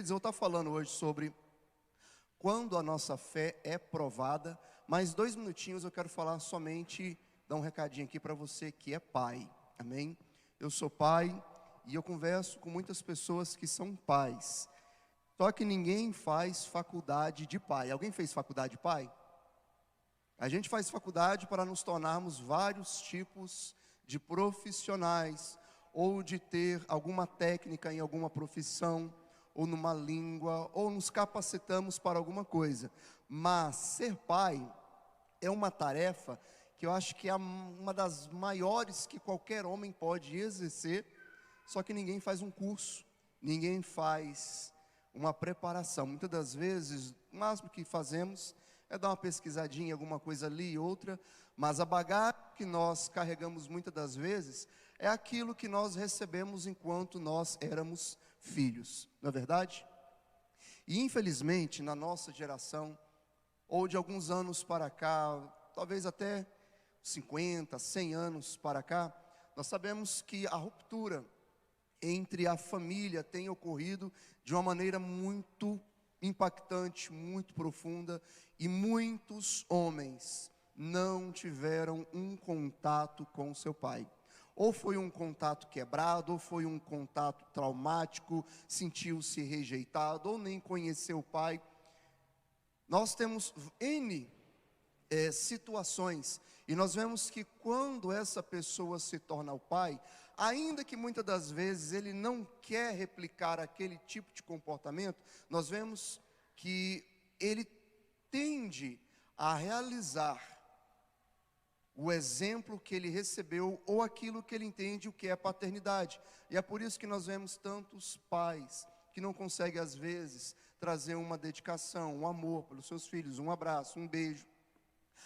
Queridos, eu vou estar falando hoje sobre quando a nossa fé é provada, mas 2 minutinhos eu quero falar somente, dar um recadinho aqui para você que é pai, amém? Eu sou pai e eu converso com muitas pessoas que são pais, só que ninguém faz faculdade de pai. Alguém fez faculdade de pai? A gente faz faculdade para nos tornarmos vários tipos de profissionais, ou de ter alguma técnica em alguma profissão, ou numa língua, ou nos capacitamos para alguma coisa. Mas ser pai é uma tarefa que eu acho que é uma das maiores que qualquer homem pode exercer, só que ninguém faz um curso, ninguém faz uma preparação. Muitas das vezes, o máximo que fazemos é dar uma pesquisadinha, alguma coisa ali e outra, mas a bagagem que nós carregamos muitas das vezes é aquilo que nós recebemos enquanto nós éramos filhos, não é verdade? E infelizmente, na nossa geração, ou de alguns anos para cá, talvez até 50, 100 anos para cá, nós sabemos que a ruptura entre a família tem ocorrido de uma maneira muito impactante, muito profunda, e muitos homens não tiveram um contato com seu pai. Ou foi um contato quebrado, ou foi um contato traumático, sentiu-se rejeitado, ou nem conheceu o pai. Nós temos N situações, e nós vemos que quando essa pessoa se torna o pai, ainda que muitas das vezes ele não quer replicar aquele tipo de comportamento, nós vemos que ele tende a realizar o exemplo que ele recebeu, ou aquilo que ele entende o que é paternidade. E é por isso que nós vemos tantos pais que não conseguem às vezes trazer uma dedicação, um amor pelos seus filhos, um abraço, um beijo.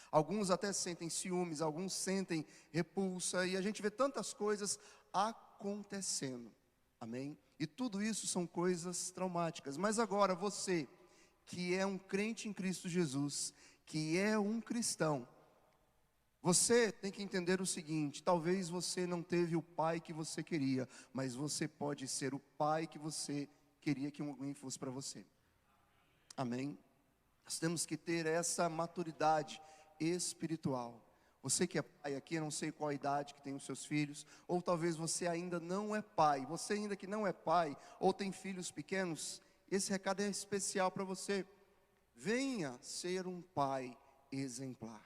Alguns até sentem ciúmes, alguns sentem repulsa, e a gente vê tantas coisas acontecendo, amém? E tudo isso são coisas traumáticas. Mas agora você, que é um crente em Cristo Jesus, que é um cristão, você tem que entender o seguinte: talvez você não teve o pai que você queria, mas você pode ser o pai que você queria que alguém fosse para você, amém? Nós temos que ter essa maturidade espiritual. Você que é pai aqui, eu não sei qual a idade que tem os seus filhos, ou talvez você ainda não é pai. Você ainda que não é pai, ou tem filhos pequenos, esse recado é especial para você. Venha ser um pai exemplar.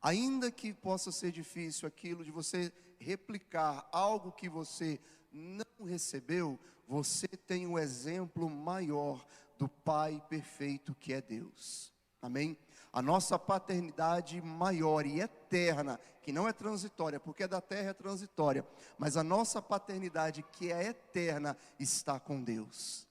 Ainda que possa ser difícil aquilo de você replicar algo que você não recebeu, você tem um exemplo maior do Pai perfeito que é Deus, amém? A nossa paternidade maior e eterna, que não é transitória, porque a da terra é transitória, mas a nossa paternidade que é eterna está com Deus.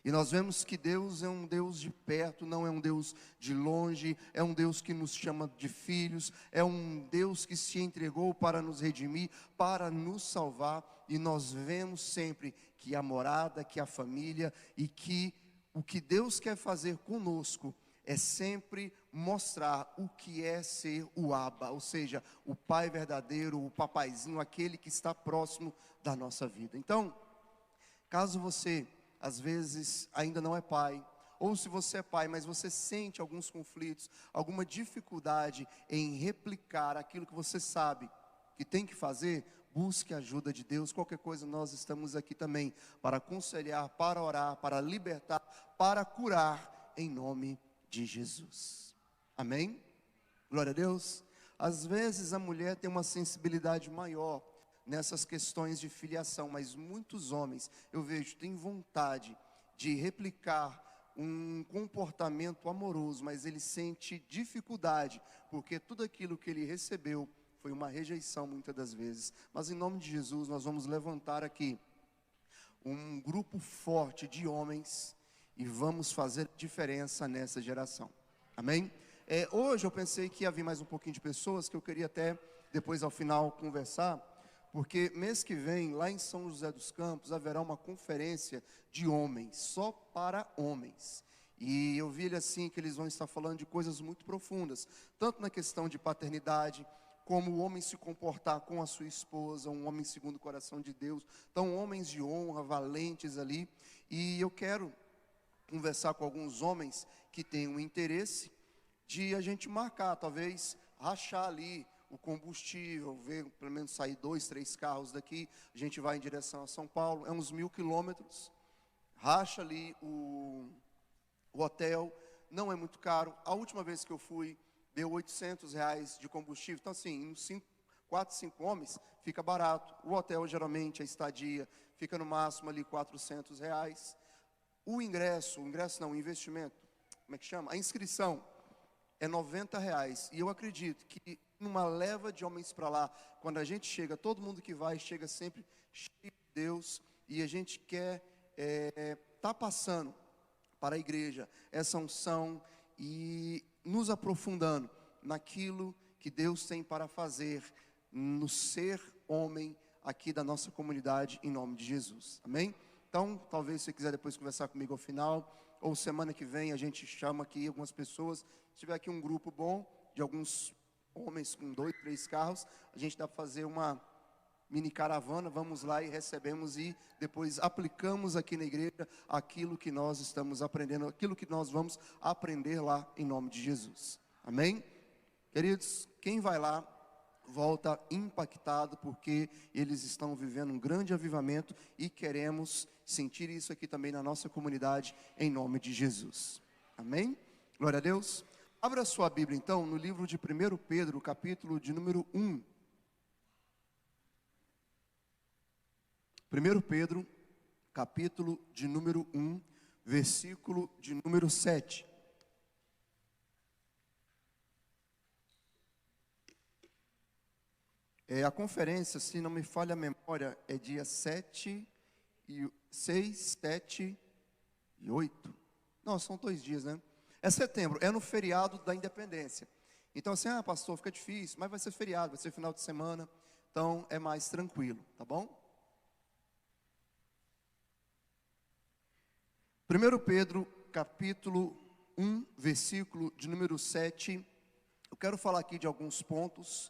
E nós vemos que Deus é um Deus de perto, não é um Deus de longe, é um Deus que nos chama de filhos, é um Deus que se entregou para nos redimir, para nos salvar, e nós vemos sempre que a morada, que a família, e que o que Deus quer fazer conosco é sempre mostrar o que é ser o Abba, ou seja, o pai verdadeiro, o papaizinho, aquele que está próximo da nossa vida. Então, caso você às vezes ainda não é pai, ou se você é pai, mas você sente alguns conflitos, alguma dificuldade em replicar aquilo que você sabe que tem que fazer, busque a ajuda de Deus. Qualquer coisa, nós estamos aqui também para aconselhar, para orar, para libertar, para curar, em nome de Jesus, amém? Glória a Deus. Às vezes a mulher tem uma sensibilidade maior nessas questões de filiação, mas muitos homens, eu vejo, têm vontade de replicar um comportamento amoroso, mas ele sente dificuldade, porque tudo aquilo que ele recebeu foi uma rejeição muitas das vezes. Mas em nome de Jesus, nós vamos levantar aqui um grupo forte de homens e vamos fazer diferença nessa geração, amém? Hoje eu pensei que ia vir mais um pouquinho de pessoas, que eu queria até depois ao final conversar, porque mês que vem, lá em São José dos Campos, haverá uma conferência de homens, só para homens. E eu vi assim que eles vão estar falando de coisas muito profundas, tanto na questão de paternidade, como o homem se comportar com a sua esposa, um homem segundo o coração de Deus. Então, homens de honra, valentes ali. E eu quero conversar com alguns homens que têm um interesse de a gente marcar, talvez rachar ali o combustível, ver pelo menos sair 2, 3 carros daqui. A gente vai em direção a São Paulo, é uns 1.000 quilômetros. Racha ali o hotel, não é muito caro. A última vez que eu fui, deu R$ 800 de combustível. Então, assim, em 4, 5 homens, fica barato. O hotel, geralmente, a estadia, fica no máximo ali R$ 400. O ingresso não, o investimento, como é que chama? A inscrição é R$ 90. E eu acredito que numa leva de homens para lá, quando a gente chega, todo mundo que vai, chega sempre cheio de Deus. E a gente quer tá passando para a igreja essa unção e nos aprofundando naquilo que Deus tem para fazer no ser homem aqui da nossa comunidade, em nome de Jesus, amém? Então, talvez se você quiser depois conversar comigo ao final, ou semana que vem a gente chama aqui algumas pessoas. Se tiver aqui um grupo bom, de alguns homens com 2, 3 carros, a gente dá para fazer uma mini caravana, vamos lá e recebemos e depois aplicamos aqui na igreja aquilo que nós estamos aprendendo, aquilo que nós vamos aprender lá em nome de Jesus, amém? Queridos, quem vai lá volta impactado, porque eles estão vivendo um grande avivamento e queremos sentir isso aqui também na nossa comunidade, em nome de Jesus, amém? Glória a Deus. Abra sua Bíblia então no livro de 1 Pedro, capítulo de número 1. 1 Pedro, capítulo de número 1, versículo de número 7. A conferência, se não me falha a memória, é dia 6, 7 e 8. Não, são 2 dias, né? É setembro, é no feriado da independência. Então assim, pastor, fica difícil, mas vai ser feriado, vai ser final de semana, então é mais tranquilo, tá bom? 1 Pedro, capítulo 1, versículo de número 7, eu quero falar aqui de alguns pontos,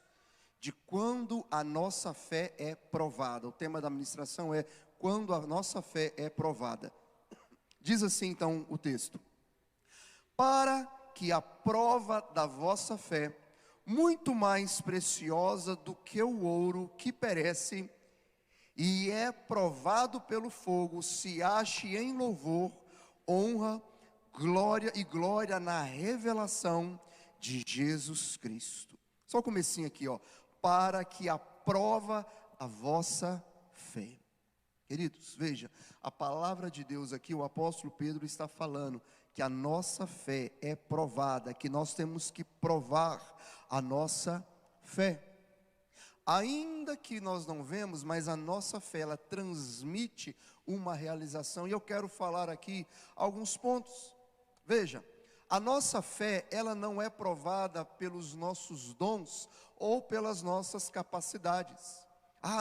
de quando a nossa fé é provada. O tema da ministração é, quando a nossa fé é provada. Diz assim então o texto: para que a prova da vossa fé, muito mais preciosa do que o ouro que perece, e é provado pelo fogo, se ache em louvor, honra, glória na revelação de Jesus Cristo. Só o comecinho aqui, para que a prova da vossa fé. Queridos, veja, a palavra de Deus aqui, o apóstolo Pedro está falando que a nossa fé é provada, que nós temos que provar a nossa fé. Ainda que nós não vemos, mas a nossa fé, ela transmite uma realização. E eu quero falar aqui alguns pontos. Veja, a nossa fé, ela não é provada pelos nossos dons ou pelas nossas capacidades.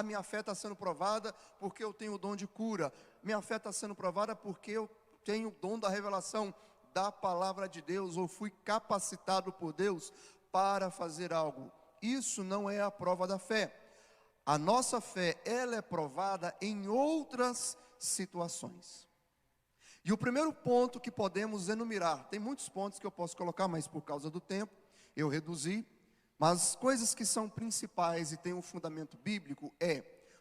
Minha fé está sendo provada porque eu tenho o dom de cura. Minha fé está sendo provada porque eu tenho o dom da revelação da palavra de Deus, ou fui capacitado por Deus para fazer algo. Isso não é a prova da fé. A nossa fé, ela é provada em outras situações. E o primeiro ponto que podemos enumerar, tem muitos pontos que eu posso colocar, mas por causa do tempo, eu reduzi. Mas coisas que são principais e têm um fundamento bíblico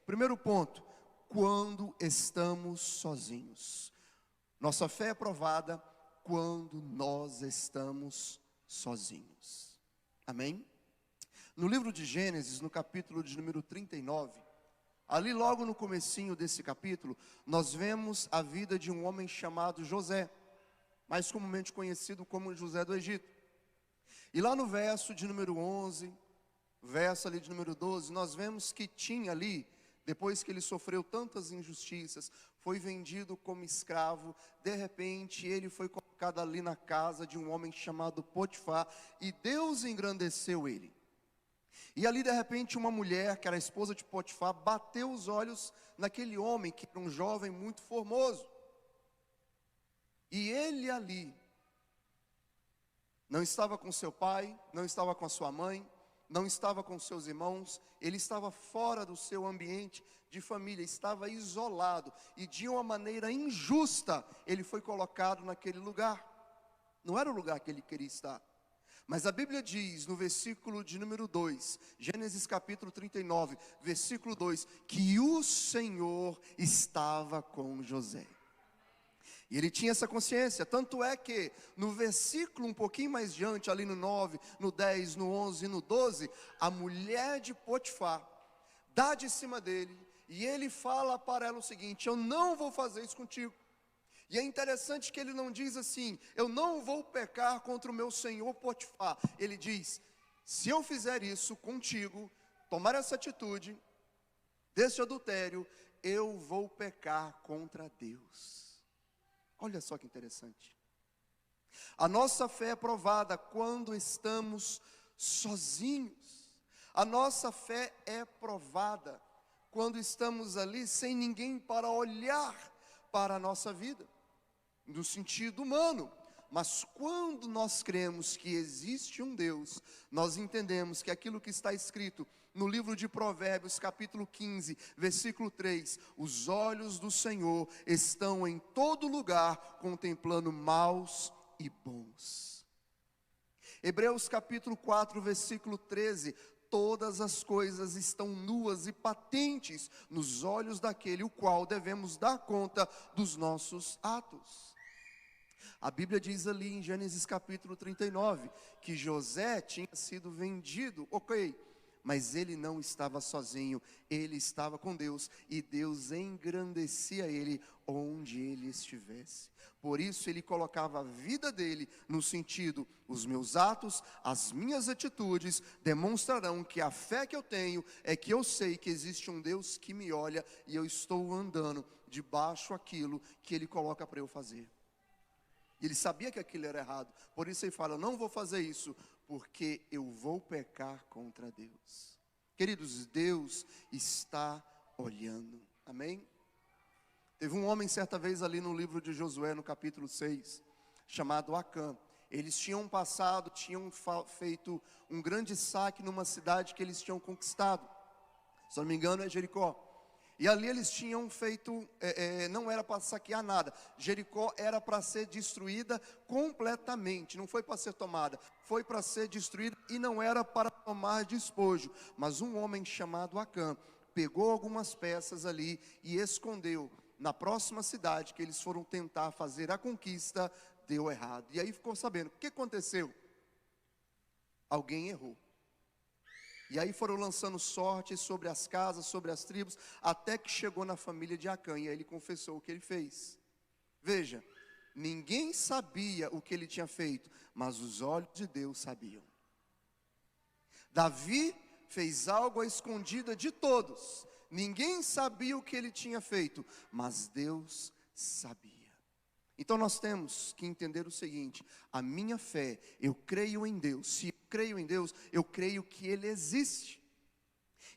primeiro ponto, quando estamos sozinhos. Nossa fé é provada quando nós estamos sozinhos. Amém? No livro de Gênesis, no capítulo de número 39, ali logo no comecinho desse capítulo, nós vemos a vida de um homem chamado José, mais comumente conhecido como José do Egito. E lá no verso de número 11, verso ali de número 12, nós vemos que tinha ali, depois que ele sofreu tantas injustiças, foi vendido como escravo, de repente ele foi colocado ali na casa de um homem chamado Potifar, e Deus engrandeceu ele. E ali de repente uma mulher, que era a esposa de Potifar, bateu os olhos naquele homem, que era um jovem muito formoso. E ele ali, não estava com seu pai, não estava com a sua mãe, não estava com seus irmãos, ele estava fora do seu ambiente de família, estava isolado, e de uma maneira injusta, ele foi colocado naquele lugar. Não era o lugar que ele queria estar. Mas a Bíblia diz no versículo de número 2, Gênesis capítulo 39, versículo 2, que o Senhor estava com José. E ele tinha essa consciência, tanto é que no versículo um pouquinho mais diante, ali no 9, no 10, no 11 e no 12, a mulher de Potifar dá de cima dele, e ele fala para ela o seguinte: eu não vou fazer isso contigo. E é interessante que ele não diz assim: eu não vou pecar contra o meu senhor Potifar. Ele diz: se eu fizer isso contigo, tomar essa atitude, desse adultério, eu vou pecar contra Deus. Olha só que interessante. A nossa fé é provada quando estamos sozinhos. A nossa fé é provada quando estamos ali sem ninguém para olhar para a nossa vida, no sentido humano. Mas quando nós cremos que existe um Deus, nós entendemos que aquilo que está escrito no livro de Provérbios, capítulo 15, versículo 3, os olhos do Senhor estão em todo lugar, contemplando maus e bons. Hebreus capítulo 4, versículo 13, todas as coisas estão nuas e patentes nos olhos daquele o qual devemos dar conta dos nossos atos. A Bíblia diz ali em Gênesis capítulo 39, que José tinha sido vendido, ok, mas ele não estava sozinho, ele estava com Deus, e Deus engrandecia ele onde ele estivesse. Por isso ele colocava a vida dele no sentido: os meus atos, as minhas atitudes demonstrarão que a fé que eu tenho é que eu sei que existe um Deus que me olha, e eu estou andando debaixo daquilo que ele coloca para eu fazer. E ele sabia que aquilo era errado, por isso ele fala: não vou fazer isso, porque eu vou pecar contra Deus. Queridos, Deus está olhando, amém? Teve um homem certa vez ali no livro de Josué, no capítulo 6, chamado Acã. Eles tinham passado, tinham feito um grande saque numa cidade que eles tinham conquistado, se não me engano é Jericó. E ali eles tinham feito, não era para saquear nada. Jericó era para ser destruída completamente, não foi para ser tomada, foi para ser destruída e não era para tomar despojo. Mas um homem chamado Acã pegou algumas peças ali e escondeu na próxima cidade que eles foram tentar fazer a conquista. Deu errado. E aí ficou sabendo, o que aconteceu? Alguém errou. E aí foram lançando sortes sobre as casas, sobre as tribos, até que chegou na família de Acã, e aí ele confessou o que ele fez. Veja, ninguém sabia o que ele tinha feito, mas os olhos de Deus sabiam. Davi fez algo à escondida de todos, ninguém sabia o que ele tinha feito, mas Deus sabia. Então nós temos que entender o seguinte: a minha fé, eu creio em Deus. Se eu creio em Deus, eu creio que Ele existe,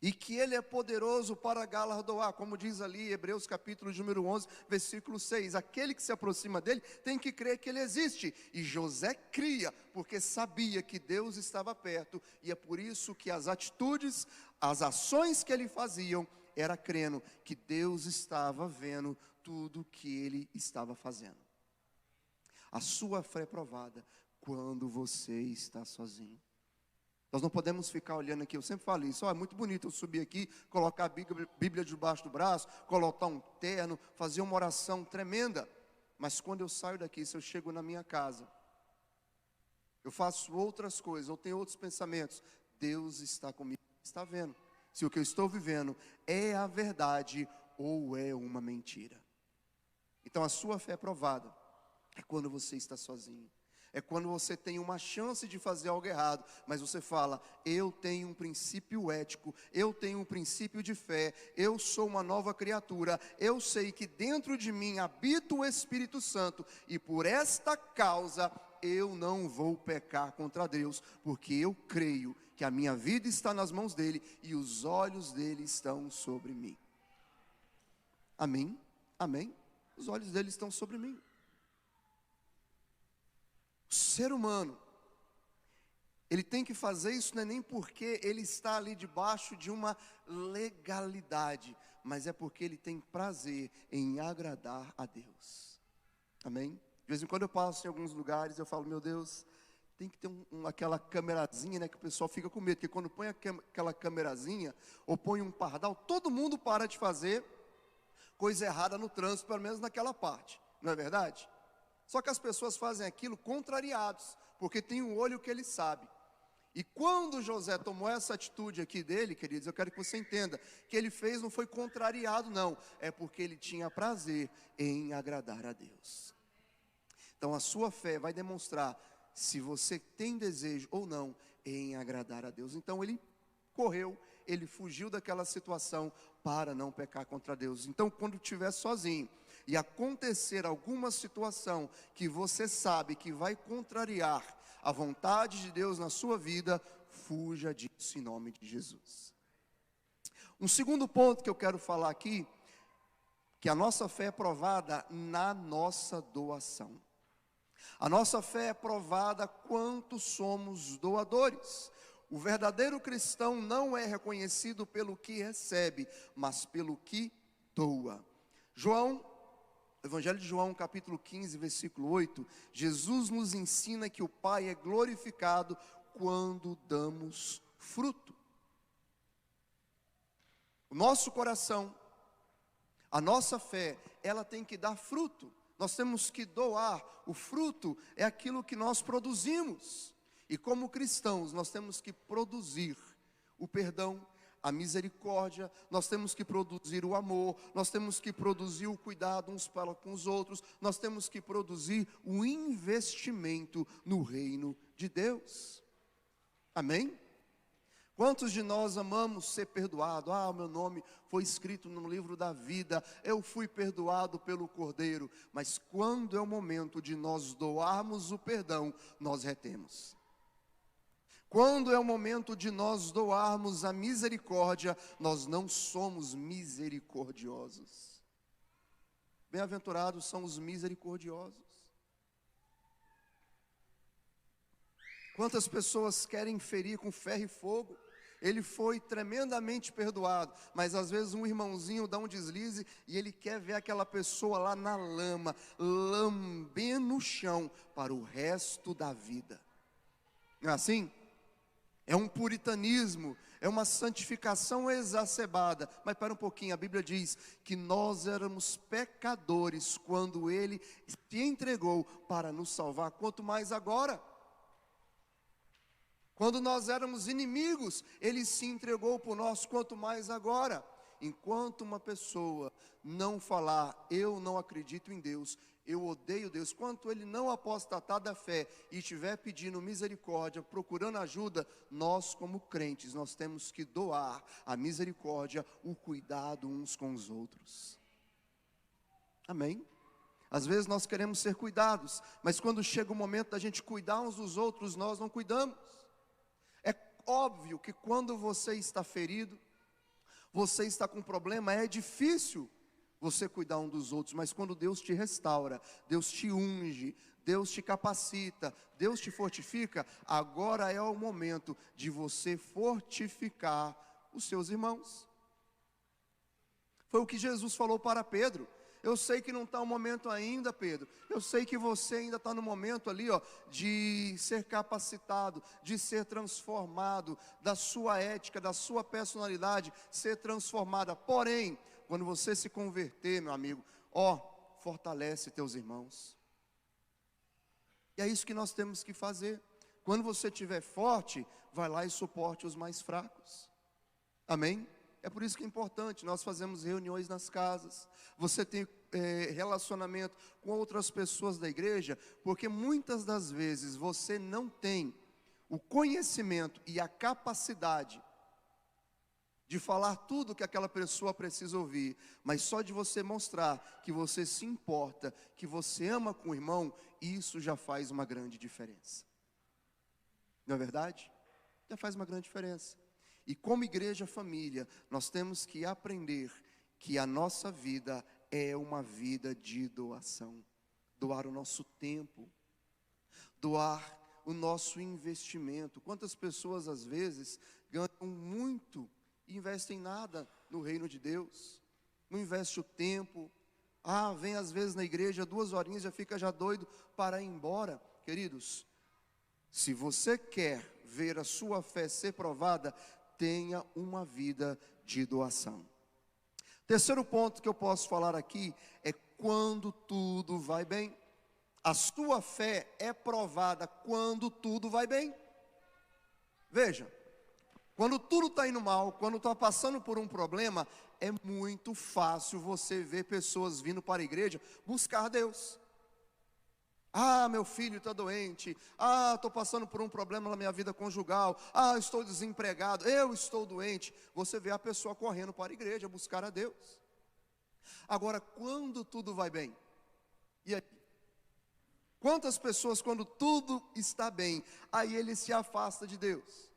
e que Ele é poderoso para galardoar, como diz ali Hebreus capítulo número 11, versículo 6, aquele que se aproxima dEle, tem que crer que Ele existe, e José cria, porque sabia que Deus estava perto, e é por isso que as atitudes, as ações que ele faziam, era crendo que Deus estava vendo tudo que ele estava fazendo. A sua fé é provada quando você está sozinho. Nós não podemos ficar olhando aqui, eu sempre falo isso: é muito bonito eu subir aqui, colocar a Bíblia debaixo do braço, colocar um terno, fazer uma oração tremenda. Mas quando eu saio daqui, se eu chego na minha casa, eu faço outras coisas, eu tenho outros pensamentos, Deus está comigo, está vendo se o que eu estou vivendo é a verdade ou é uma mentira. Então a sua fé é provada é quando você está sozinho, é quando você tem uma chance de fazer algo errado, mas você fala: eu tenho um princípio ético, eu tenho um princípio de fé, eu sou uma nova criatura, eu sei que dentro de mim habita o Espírito Santo, e por esta causa eu não vou pecar contra Deus, porque eu creio que a minha vida está nas mãos dEle, e os olhos dEle estão sobre mim. Amém? Amém? Os olhos dEle estão sobre mim. O ser humano, Ele tem que fazer isso não é nem porque ele está ali debaixo de uma legalidade, mas é porque ele tem prazer em agradar a Deus. Amém? De vez em quando eu passo em alguns lugares, eu falo, meu Deus, tem que ter aquela câmerazinha, né, que o pessoal fica com medo, porque quando põe aquela câmerazinha, ou põe um pardal, todo mundo para de fazer coisa errada no trânsito, pelo menos naquela parte, não é verdade? Só que as pessoas fazem aquilo contrariados, porque tem um olho que ele sabe. E quando José tomou essa atitude aqui dele, queridos, eu quero que você entenda, que ele fez não foi contrariado não, é porque ele tinha prazer em agradar a Deus. Então a sua fé vai demonstrar se você tem desejo ou não em agradar a Deus. Então ele correu, ele fugiu daquela situação para não pecar contra Deus. Então quando estiver sozinho e acontecer alguma situação que você sabe que vai contrariar a vontade de Deus na sua vida, fuja disso em nome de Jesus. Um segundo ponto que eu quero falar aqui, que a nossa fé é provada na nossa doação. A nossa fé é provada quanto somos doadores. O verdadeiro cristão não é reconhecido pelo que recebe, mas pelo que doa. Evangelho de João, capítulo 15, versículo 8, Jesus nos ensina que o Pai é glorificado quando damos fruto. O nosso coração, a nossa fé, ela tem que dar fruto. Nós temos que doar. O fruto é aquilo que nós produzimos. E como cristãos, nós temos que produzir o perdão, a misericórdia, nós temos que produzir o amor, nós temos que produzir o cuidado uns para com os outros, nós temos que produzir o investimento no reino de Deus. Amém? Quantos de nós amamos ser perdoado? O meu nome foi escrito no livro da vida, eu fui perdoado pelo Cordeiro. Mas quando é o momento de nós doarmos o perdão, nós retemos. Quando é o momento de nós doarmos a misericórdia, nós não somos misericordiosos. Bem-aventurados são os misericordiosos. Quantas pessoas querem ferir com ferro e fogo? Ele foi tremendamente perdoado, mas às vezes um irmãozinho dá um deslize e ele quer ver aquela pessoa lá na lama, lambendo o chão para o resto da vida. Não é assim? É um puritanismo, é uma santificação exacerbada. Mas para um pouquinho, a Bíblia diz que nós éramos pecadores quando Ele se entregou para nos salvar, quanto mais agora. Quando nós éramos inimigos, Ele se entregou por nós, quanto mais agora. Enquanto uma pessoa não falar, eu não acredito em Deus, eu odeio Deus, quanto ele não apostatar da fé e estiver pedindo misericórdia, procurando ajuda, nós como crentes, nós temos que doar a misericórdia, o cuidado uns com os outros. Amém? Às vezes nós queremos ser cuidados, mas quando chega o momento da gente cuidar uns dos outros, nós não cuidamos. É óbvio que quando você está ferido, você está com problema, é difícil você cuidar um dos outros, mas quando Deus te restaura, Deus te unge, Deus te capacita, Deus te fortifica, agora é o momento de você fortificar os seus irmãos. Foi o que Jesus falou para Pedro. Eu sei que não está o momento ainda, Pedro. Eu sei que você ainda está no momento ali, de ser capacitado, de ser transformado, da sua ética, da sua personalidade ser transformada. Porém, quando você se converter, meu amigo, fortalece teus irmãos. E é isso que nós temos que fazer. Quando você estiver forte, vai lá e suporte os mais fracos. Amém? É por isso que é importante, nós fazemos reuniões nas casas, você tem relacionamento com outras pessoas da igreja, porque muitas das vezes você não tem o conhecimento e a capacidade de falar tudo que aquela pessoa precisa ouvir, mas só de você mostrar que você se importa, que você ama com o irmão, isso já faz uma grande diferença. Não é verdade? Já faz uma grande diferença. E como igreja família, nós temos que aprender que a nossa vida é uma vida de doação. Doar o nosso tempo, doar o nosso investimento. Quantas pessoas às vezes ganham muito e investem nada no reino de Deus, não investe o tempo, vem às vezes na igreja 2 horinhas, já fica já doido para ir embora. Queridos, se você quer ver a sua fé ser provada, tenha uma vida de doação. Terceiro ponto que eu posso falar aqui é quando tudo vai bem. A sua fé é provada quando tudo vai bem. Veja, quando tudo está indo mal, quando está passando por um problema, é muito fácil você ver pessoas vindo para a igreja buscar Deus. Meu filho está doente. Estou passando por um problema na minha vida conjugal. Estou desempregado. Eu estou doente. Você vê a pessoa correndo para a igreja buscar a Deus. Agora, quando tudo vai bem? E aí? Quantas pessoas, quando tudo está bem, aí ele se afasta de Deus?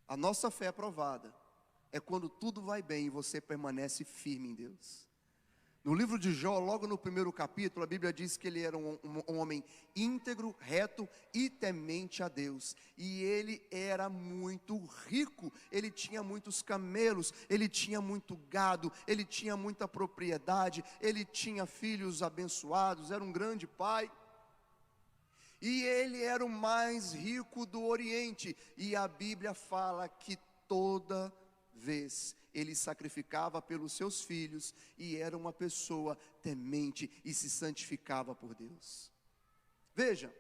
A nossa fé é provada é quando tudo vai bem e você permanece firme em Deus. No livro de Jó, logo no primeiro capítulo, a Bíblia diz que ele era um homem íntegro, reto e temente a Deus. E ele era muito rico, ele tinha muitos camelos, ele tinha muito gado, ele tinha muita propriedade, ele tinha filhos abençoados, era um grande pai. E ele era o mais rico do Oriente. E a Bíblia fala que toda vez ele sacrificava pelos seus filhos e era uma pessoa temente e se santificava por Deus. Veja,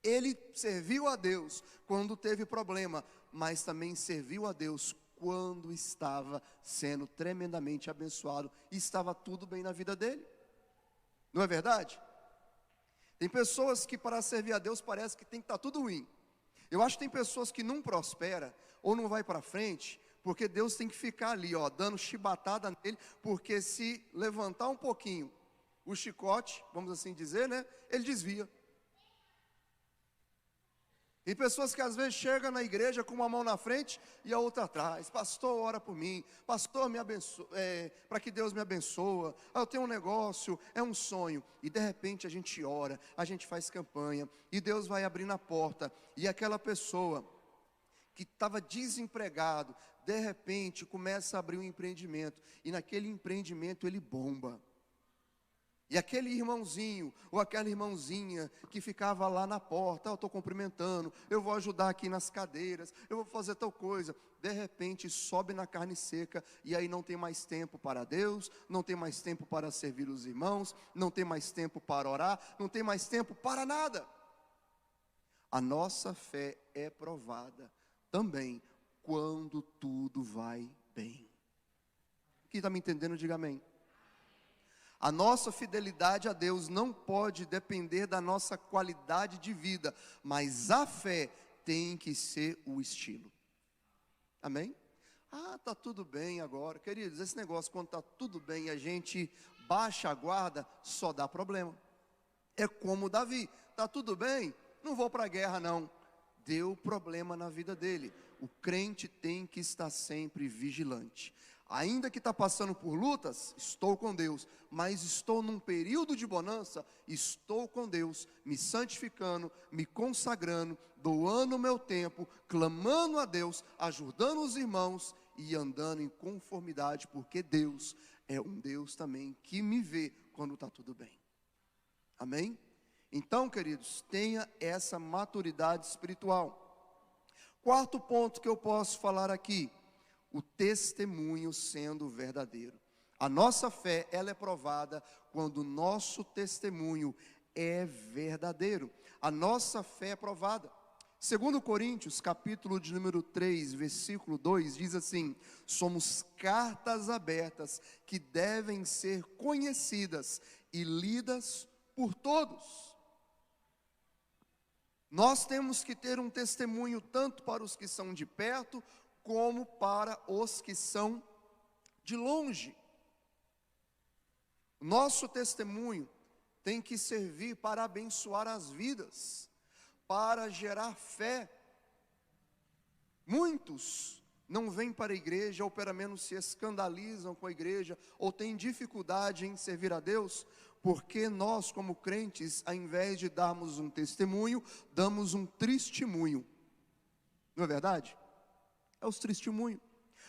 ele serviu a Deus quando teve problema, mas também serviu a Deus quando estava sendo tremendamente abençoado e estava tudo bem na vida dele. Não é verdade? Tem pessoas que para servir a Deus parece que tem que estar tudo ruim. Eu acho que tem pessoas que não prospera ou não vai para frente, porque Deus tem que ficar ali, dando chibatada nele, porque se levantar um pouquinho o chicote, vamos assim dizer, né, ele desvia. Tem pessoas que às vezes chegam na igreja com uma mão na frente e a outra atrás. Pastor, ora por mim. Pastor, me abençoa, para que Deus me abençoe. Eu tenho um negócio, é um sonho. E de repente a gente ora, a gente faz campanha e Deus vai abrindo a porta. E aquela pessoa que estava desempregado, de repente começa a abrir um empreendimento. E naquele empreendimento ele bomba. E aquele irmãozinho, ou aquela irmãozinha que ficava lá na porta, eu estou cumprimentando, eu vou ajudar aqui nas cadeiras, eu vou fazer tal coisa. De repente sobe na carne seca, e aí não tem mais tempo para Deus, não tem mais tempo para servir os irmãos, não tem mais tempo para orar, não tem mais tempo para nada. A nossa fé é provada também quando tudo vai bem. Quem está me entendendo, diga amém. A nossa fidelidade a Deus não pode depender da nossa qualidade de vida, mas a fé tem que ser o estilo. Amém? Tá tudo bem agora. Queridos, esse negócio quando está tudo bem e a gente baixa a guarda, só dá problema. É como Davi, está tudo bem, não vou para a guerra não. Deu problema na vida dele. O crente tem que estar sempre vigilante. Ainda que está passando por lutas, estou com Deus, mas estou num período de bonança, estou com Deus, me santificando, me consagrando, doando o meu tempo, clamando a Deus, ajudando os irmãos e andando em conformidade, porque Deus é um Deus também que me vê quando está tudo bem. Amém? Então, queridos, tenha essa maturidade espiritual. Quarto ponto que eu posso falar aqui, o testemunho sendo verdadeiro. A nossa fé, ela é provada quando o nosso testemunho é verdadeiro. A nossa fé é provada. 2 Coríntios, capítulo de número 3, versículo 2, diz assim: somos cartas abertas que devem ser conhecidas e lidas por todos. Nós temos que ter um testemunho tanto para os que são de perto, como para os que são de longe. Nosso testemunho tem que servir para abençoar as vidas, para gerar fé. Muitos não vêm para a igreja, ou pelo menos se escandalizam com a igreja, ou têm dificuldade em servir a Deus, porque nós, como crentes, ao invés de darmos um testemunho, damos um testemunho. Não é verdade? É os testemunhos.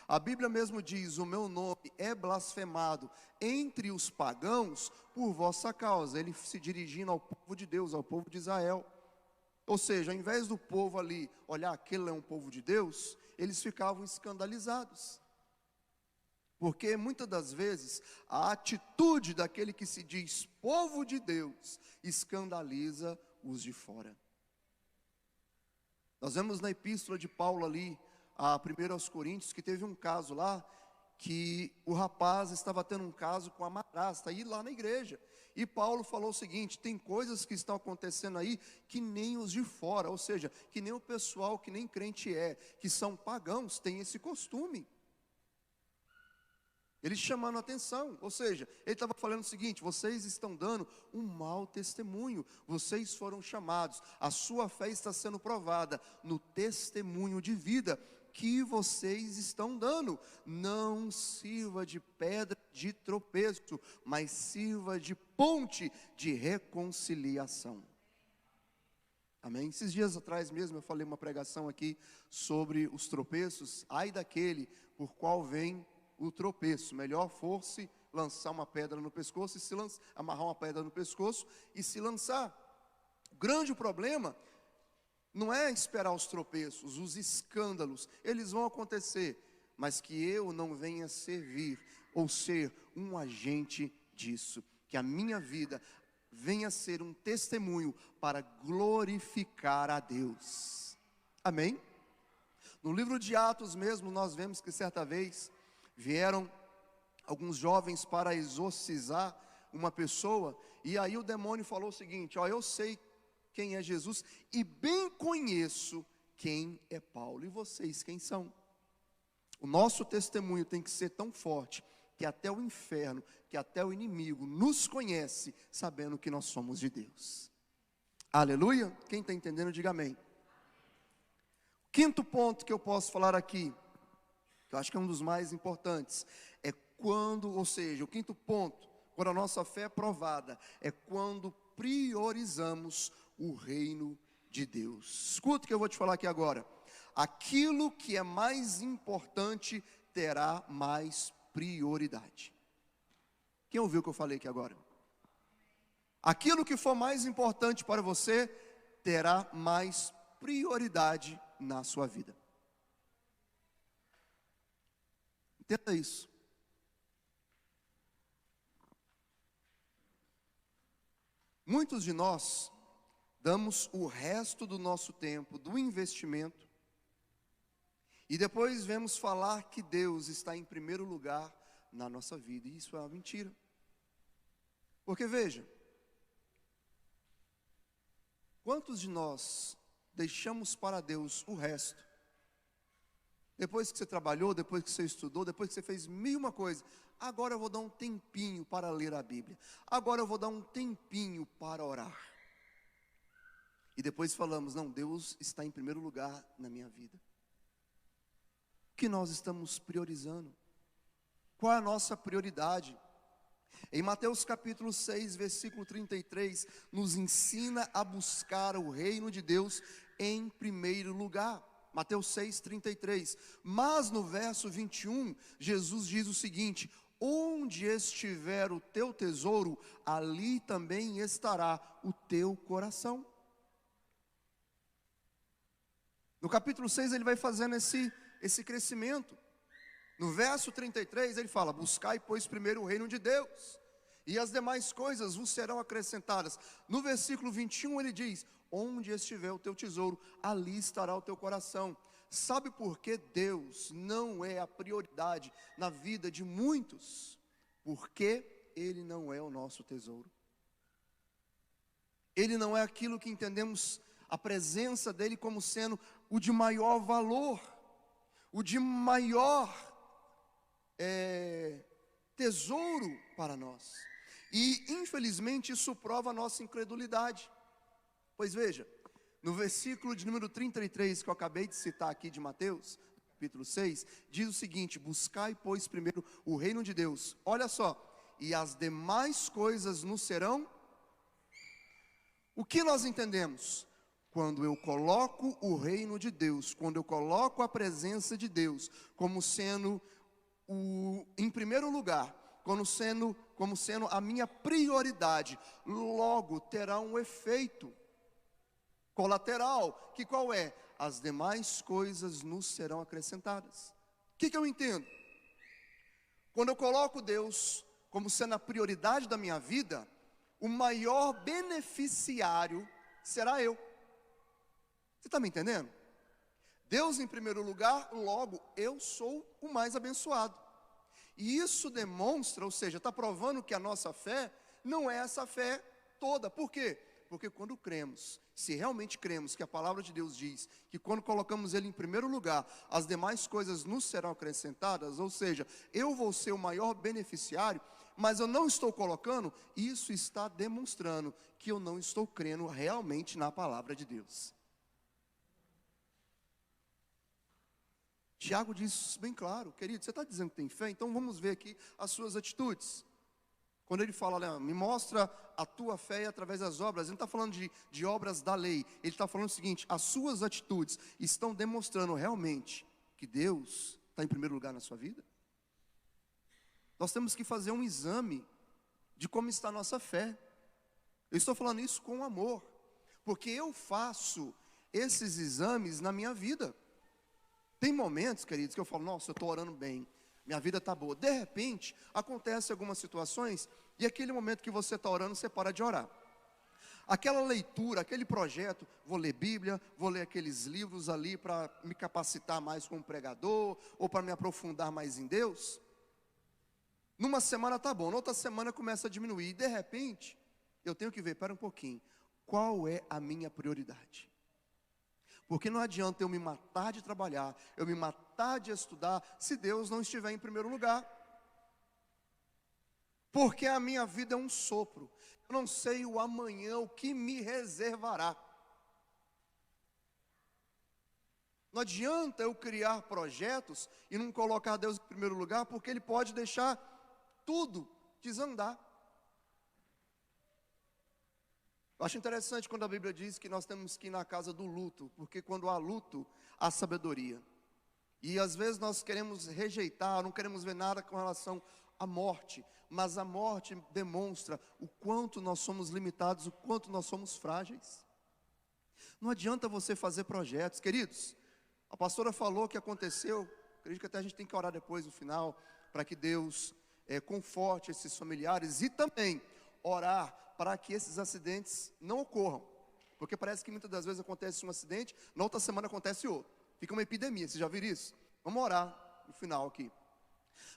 A Bíblia mesmo diz: o meu nome é blasfemado entre os pagãos por vossa causa. Ele se dirigindo ao povo de Deus, ao povo de Israel. Ou seja, ao invés do povo ali olhar, aquele é um povo de Deus, eles ficavam escandalizados. Porque muitas das vezes a atitude daquele que se diz povo de Deus escandaliza os de fora. Nós vemos na epístola de Paulo ali, a 1 aos Coríntios, que teve um caso lá, que o rapaz estava tendo um caso com a madrasta, aí lá na igreja. E Paulo falou o seguinte: tem coisas que estão acontecendo aí, que nem os de fora, ou seja, que nem o pessoal que nem crente é, que são pagãos, tem esse costume. Ele chamando a atenção, ou seja, ele estava falando o seguinte: vocês estão dando um mau testemunho, vocês foram chamados, a sua fé está sendo provada no testemunho de vida que vocês estão dando. Não sirva de pedra de tropeço, mas sirva de ponte de reconciliação. Amém? Esses dias atrás mesmo eu falei uma pregação aqui sobre os tropeços. Ai daquele por qual vem o tropeço. Melhor fosse lançar uma pedra no pescoço e amarrar uma pedra no pescoço e se lançar. O grande problema não é esperar os tropeços, os escândalos, eles vão acontecer, mas que eu não venha servir ou ser um agente disso, que a minha vida venha ser um testemunho para glorificar a Deus. Amém? No livro de Atos mesmo, nós vemos que certa vez vieram alguns jovens para exorcizar uma pessoa, e aí o demônio falou o seguinte: ó, eu sei quem é Jesus e bem conheço quem é Paulo, e vocês quem são? O nosso testemunho tem que ser tão forte que até o inferno, que até o inimigo nos conhece, sabendo que nós somos de Deus. Aleluia? Quem está entendendo, diga amém. Quinto ponto que eu posso falar aqui, que eu acho que é um dos mais importantes, é quando, ou seja, o quinto ponto, quando a nossa fé é provada, é quando priorizamos o reino de Deus. Escuta o que eu vou te falar aqui agora. Aquilo que é mais importante terá mais prioridade. Quem ouviu o que eu falei aqui agora? Aquilo que for mais importante para você terá mais prioridade na sua vida. Entenda isso. Muitos de nós damos o resto do nosso tempo, do investimento, e depois vemos falar que Deus está em primeiro lugar na nossa vida, e isso é uma mentira. Porque veja, quantos de nós deixamos para Deus o resto? Depois que você trabalhou, depois que você estudou, depois que você fez mil e uma coisa, agora eu vou dar um tempinho para ler a Bíblia, agora eu vou dar um tempinho para orar. E depois falamos: não, Deus está em primeiro lugar na minha vida. O que nós estamos priorizando? Qual é a nossa prioridade? Em Mateus capítulo 6, versículo 33, nos ensina a buscar o reino de Deus em primeiro lugar. Mateus 6, 33. Mas no verso 21, Jesus diz o seguinte: onde estiver o teu tesouro, ali também estará o teu coração. No capítulo 6 ele vai fazendo esse crescimento. No verso 33 ele fala: buscai pois primeiro o reino de Deus, e as demais coisas vos serão acrescentadas. No versículo 21 ele diz: onde estiver o teu tesouro, ali estará o teu coração. Sabe por que Deus não é a prioridade na vida de muitos? Porque Ele não é o nosso tesouro. Ele não é aquilo que entendemos a presença dEle como sendo o de maior valor, o de maior tesouro para nós. E infelizmente isso prova a nossa incredulidade. Pois veja, no versículo de número 33 que eu acabei de citar aqui de Mateus, capítulo 6, diz o seguinte: buscai, pois, primeiro o reino de Deus. Olha só, e as demais coisas nos serão. O que nós entendemos? Quando eu coloco o reino de Deus, quando eu coloco a presença de Deus como sendo em primeiro lugar, como sendo a minha prioridade, logo terá um efeito colateral, que qual é? As demais coisas nos serão acrescentadas. O que eu entendo? Quando eu coloco Deus como sendo a prioridade da minha vida, o maior beneficiário será eu. Você está me entendendo? Deus em primeiro lugar, logo eu sou o mais abençoado. E isso demonstra, ou seja, está provando que a nossa fé não é essa fé toda. Por quê? Porque quando cremos, se realmente cremos que a palavra de Deus diz que quando colocamos Ele em primeiro lugar, as demais coisas nos serão acrescentadas, ou seja, eu vou ser o maior beneficiário, mas eu não estou colocando, isso está demonstrando que eu não estou crendo realmente na palavra de Deus. Tiago diz isso bem claro: querido, você está dizendo que tem fé? Então vamos ver aqui as suas atitudes. Quando ele fala, olha, me mostra a tua fé através das obras, ele não está falando de obras da lei, ele está falando o seguinte: as suas atitudes estão demonstrando realmente que Deus está em primeiro lugar na sua vida? Nós temos que fazer um exame de como está a nossa fé. Eu estou falando isso com amor, porque eu faço esses exames na minha vida. Tem momentos, queridos, que eu falo, nossa, eu estou orando bem, minha vida está boa. De repente, acontecem algumas situações, e aquele momento que você está orando, você para de orar. Aquela leitura, aquele projeto, vou ler Bíblia, vou ler aqueles livros ali para me capacitar mais como pregador, ou para me aprofundar mais em Deus. Numa semana está bom, na outra semana começa a diminuir, e de repente, eu tenho que ver, espera um pouquinho, qual é a minha prioridade? Porque não adianta eu me matar de trabalhar, eu me matar de estudar, se Deus não estiver em primeiro lugar. Porque a minha vida é um sopro, eu não sei o amanhã, o que me reservará. Não adianta eu criar projetos e não colocar Deus em primeiro lugar, porque Ele pode deixar tudo desandar. Eu acho interessante quando a Bíblia diz que nós temos que ir na casa do luto, porque quando há luto, há sabedoria. E às vezes nós queremos rejeitar, não queremos ver nada com relação à morte, mas a morte demonstra o quanto nós somos limitados, o quanto nós somos frágeis. Não adianta você fazer projetos, queridos. A pastora falou que aconteceu, acredito que até a gente tem que orar depois no final, para que Deus conforte esses familiares e também orar para que esses acidentes não ocorram, porque parece que muitas das vezes acontece um acidente, na outra semana acontece outro, fica uma epidemia. Vocês já viram isso? Vamos orar no final aqui.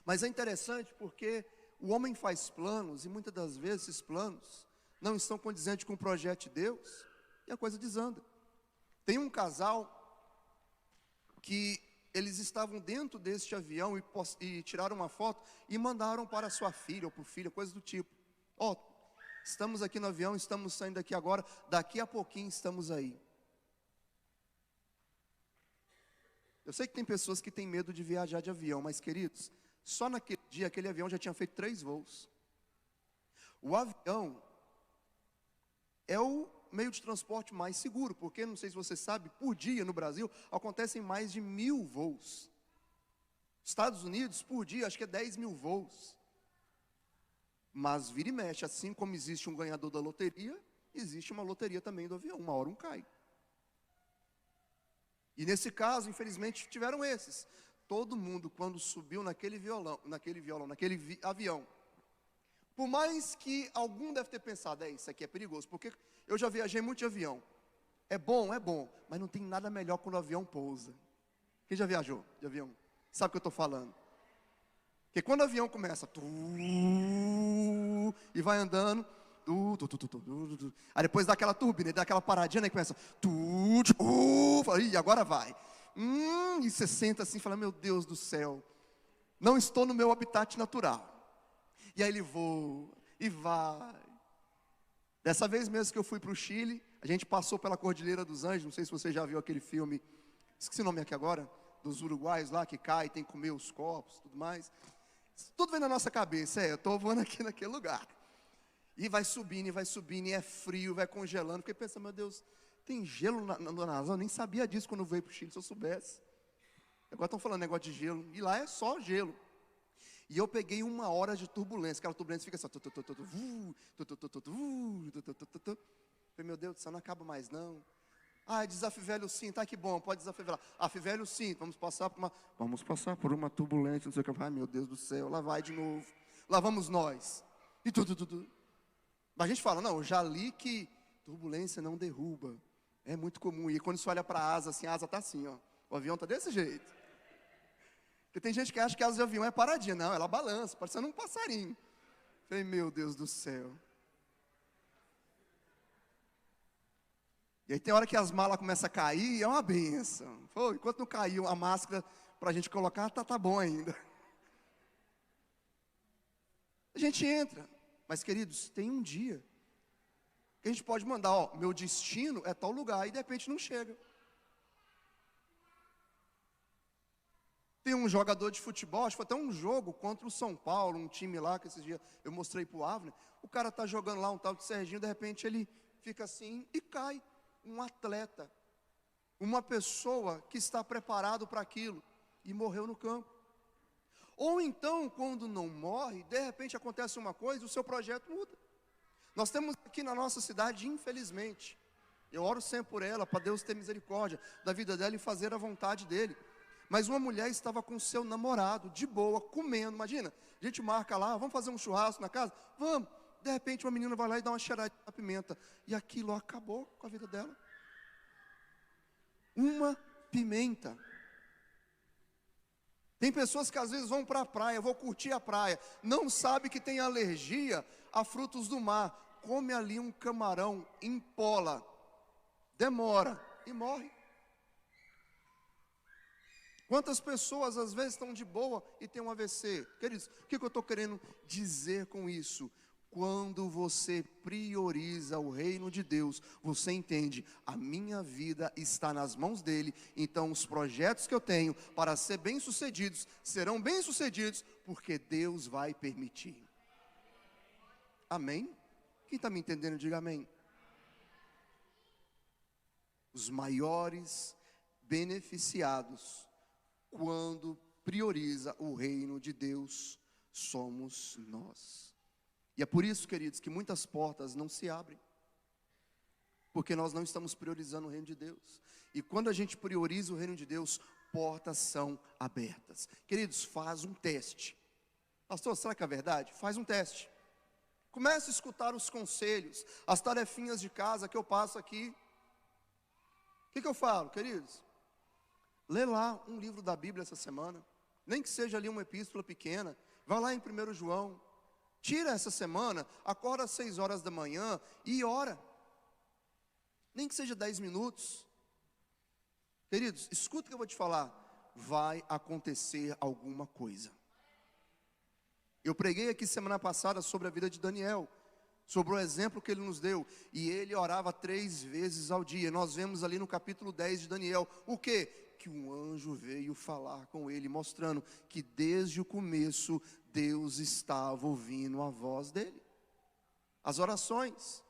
Mas é interessante porque o homem faz planos, e muitas das vezes esses planos não estão condizentes com o projeto de Deus, e a coisa desanda. Tem um casal que eles estavam dentro deste avião e tiraram uma foto e mandaram para sua filha ou para o filho, coisa do tipo: estamos aqui no avião, estamos saindo daqui agora, daqui a pouquinho estamos aí. Eu sei que tem pessoas que têm medo de viajar de avião, mas queridos, só naquele dia, aquele avião já tinha feito 3 voos. O avião é o meio de transporte mais seguro, porque, não sei se você sabe, por dia no Brasil, acontecem mais de 1.000 voos. Estados Unidos, por dia, acho que é 10.000 voos. Mas vira e mexe, assim como existe um ganhador da loteria, existe uma loteria também do avião, uma hora um cai. E nesse caso, infelizmente, tiveram esses. Todo mundo, quando subiu naquele avião, por mais que algum deve ter pensado, isso aqui é perigoso, porque eu já viajei muito de avião. É bom, mas não tem nada melhor quando o avião pousa. Quem já viajou de avião? Sabe o que eu estou falando? Porque quando o avião começa e vai andando, aí depois dá aquela turbina, dá aquela paradinha, né, que começa e agora vai. E você senta assim e fala: meu Deus do céu, não estou no meu habitat natural. E aí ele voa e vai. Dessa vez mesmo que eu fui para o Chile, a gente passou pela Cordilheira dos Andes. Não sei se você já viu aquele filme, esqueci o nome aqui agora, dos uruguaios lá que cai, tem que comer os copos, tudo mais. Tudo vem na nossa cabeça, eu estou voando aqui naquele lugar. E vai subindo, e é frio, vai congelando. Porque pensa, meu Deus, tem gelo na zona? Eu nem sabia disso quando veio para o Chile, se eu soubesse. Agora estão falando negócio de gelo, e lá é só gelo. E eu peguei 1 hora de turbulência, aquela turbulência fica só. Falei, meu Deus, isso não acaba mais não. Desafivelha o cinto, que bom, pode desafivelar. Afivelha o cinto, vamos passar por uma turbulência, não sei o que. Ai, meu Deus do céu, lá vai de novo. Lá vamos nós. E tudo. Mas a gente fala, não, eu já li que turbulência não derruba. É muito comum. E quando você olha para a asa, assim, a asa está assim, ó. O avião está desse jeito. Porque tem gente que acha que a asa de avião é paradinha. Não, ela balança, parecendo um passarinho. Falei, meu Deus do céu. E aí tem hora que as malas começam a cair, é uma benção. Enquanto não caiu a máscara para a gente colocar, tá bom ainda. A gente entra. Mas, queridos, tem um dia que a gente pode mandar, meu destino é tal lugar, e de repente não chega. Tem um jogador de futebol, acho que foi até um jogo contra o São Paulo, um time lá, que esses dias eu mostrei para o Avner. O cara está jogando lá, um tal de Serginho, de repente ele fica assim e cai. Um atleta, uma pessoa que está preparado para aquilo, e morreu no campo. Ou então, quando não morre, de repente acontece uma coisa, o seu projeto muda. Nós temos aqui na nossa cidade, infelizmente, eu oro sempre por ela, para Deus ter misericórdia da vida dela e fazer a vontade dele. Mas uma mulher estava com seu namorado, de boa, comendo, imagina, a gente marca lá, vamos fazer um churrasco na casa? Vamos. De repente uma menina vai lá e dá uma cheirada de pimenta, e aquilo acabou com a vida dela. Uma pimenta. Tem pessoas que às vezes vão para a praia, vou curtir a praia, não sabe que tem alergia a frutos do mar, come ali um camarão, empola, demora e morre. Quantas pessoas às vezes estão de boa e tem um AVC? Queridos, o que eu estou querendo dizer com isso? Quando você prioriza o reino de Deus, você entende, a minha vida está nas mãos dele, então os projetos que eu tenho para ser bem-sucedidos, serão bem-sucedidos, porque Deus vai permitir. Amém? Quem está me entendendo, diga amém. Os maiores beneficiados, quando prioriza o reino de Deus, somos nós. E é por isso, queridos, que muitas portas não se abrem, porque nós não estamos priorizando o reino de Deus. E quando a gente prioriza o reino de Deus, portas são abertas. Queridos, faz um teste. Pastor, será que é verdade? Faz um teste. Comece a escutar os conselhos, as tarefinhas de casa que eu passo aqui. O que eu falo, queridos? Lê lá um livro da Bíblia essa semana, nem que seja ali uma epístola pequena. Vai lá em 1 João. Tira essa semana, acorda às 6 horas da manhã e ora. Nem que seja 10 minutos. Queridos, escuta o que eu vou te falar. Vai acontecer alguma coisa. Eu preguei aqui semana passada sobre a vida de Daniel, sobre o exemplo que ele nos deu. E ele orava 3 vezes ao dia. Nós vemos ali no capítulo 10 de Daniel, o quê? Que um anjo veio falar com ele, mostrando que desde o começo Deus estava ouvindo a voz dele. As orações.